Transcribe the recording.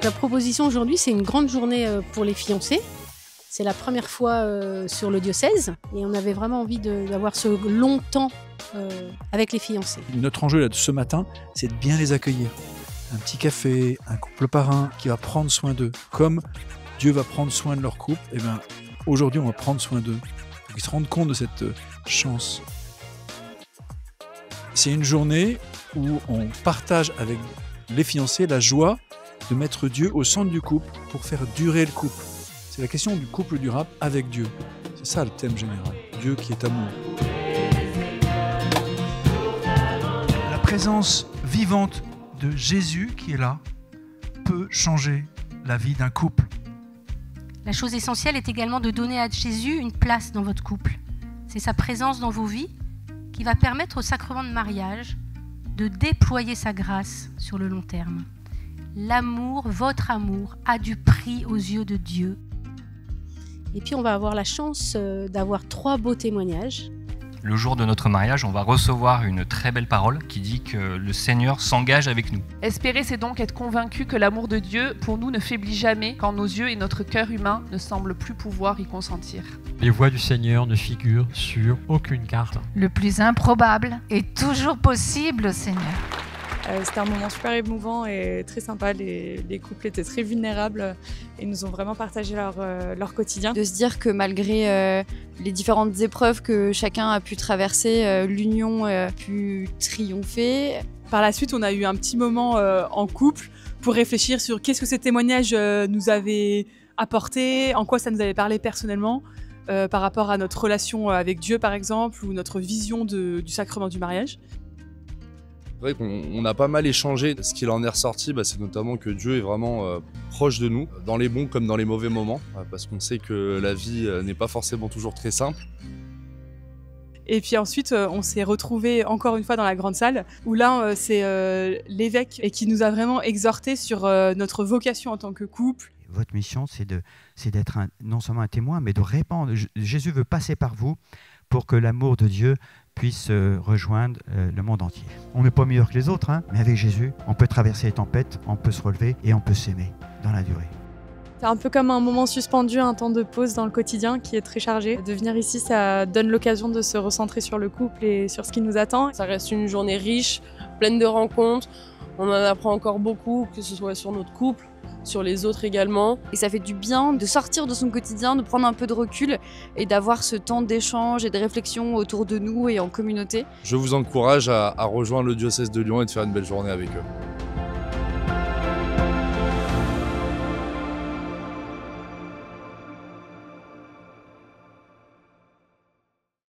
La proposition aujourd'hui, c'est une grande journée pour les fiancés. C'est la première fois sur le diocèse et on avait vraiment envie d'avoir ce long temps avec les fiancés. Notre enjeu là, de ce matin, c'est de bien les accueillir. Un petit café, un couple parrain qui va prendre soin d'eux. Comme Dieu va prendre soin de leur couple, et bien aujourd'hui on va prendre soin d'eux. Pour qu'ils se rendent compte de cette chance. C'est une journée où on partage avec les fiancés la joie de mettre Dieu au centre du couple pour faire durer le couple. C'est la question du couple durable avec Dieu. C'est ça le thème général. Dieu qui est amour. La présence vivante de Jésus qui est là peut changer la vie d'un couple. La chose essentielle est également de donner à Jésus une place dans votre couple. C'est sa présence dans vos vies qui va permettre au sacrement de mariage de déployer sa grâce sur le long terme. L'amour, votre amour, a du prix aux yeux de Dieu. Et puis on va avoir la chance d'avoir 3 beaux témoignages. Le jour de notre mariage, on va recevoir une très belle parole qui dit que le Seigneur s'engage avec nous. Espérer, c'est donc être convaincu que l'amour de Dieu pour nous ne faiblit jamais quand nos yeux et notre cœur humain ne semblent plus pouvoir y consentir. Les voies du Seigneur ne figurent sur aucune carte. Le plus improbable est toujours possible, Seigneur. C'était un moment super émouvant et très sympa. Les couples étaient très vulnérables et nous ont vraiment partagé leur quotidien. De se dire que malgré les différentes épreuves que chacun a pu traverser, l'union a pu triompher. Par la suite, on a eu un petit moment en couple pour réfléchir sur qu'est-ce que ces témoignages nous avaient apporté, en quoi ça nous avait parlé personnellement, par rapport à notre relation avec Dieu par exemple, ou notre vision du sacrement du mariage. C'est vrai qu'on a pas mal échangé. Ce qu'il en est ressorti, c'est notamment que Dieu est vraiment proche de nous, dans les bons comme dans les mauvais moments, parce qu'on sait que la vie n'est pas forcément toujours très simple. Et puis ensuite, on s'est retrouvés encore une fois dans la grande salle, où là, c'est l'évêque et qui nous a vraiment exhortés sur notre vocation en tant que couple. Votre mission, c'est d'être non seulement un témoin, mais de répandre. Jésus veut passer par vous pour que l'amour de Dieu puisse rejoindre le monde entier. On n'est pas meilleur que les autres, mais avec Jésus, on peut traverser les tempêtes, on peut se relever et on peut s'aimer dans la durée. C'est un peu comme un moment suspendu, un temps de pause dans le quotidien qui est très chargé. De venir ici, ça donne l'occasion de se recentrer sur le couple et sur ce qui nous attend. Ça reste une journée riche, pleine de rencontres. On en apprend encore beaucoup, que ce soit sur notre couple, sur les autres également. Et ça fait du bien de sortir de son quotidien, de prendre un peu de recul et d'avoir ce temps d'échange et de réflexion autour de nous et en communauté. Je vous encourage à rejoindre le diocèse de Lyon et de faire une belle journée avec eux.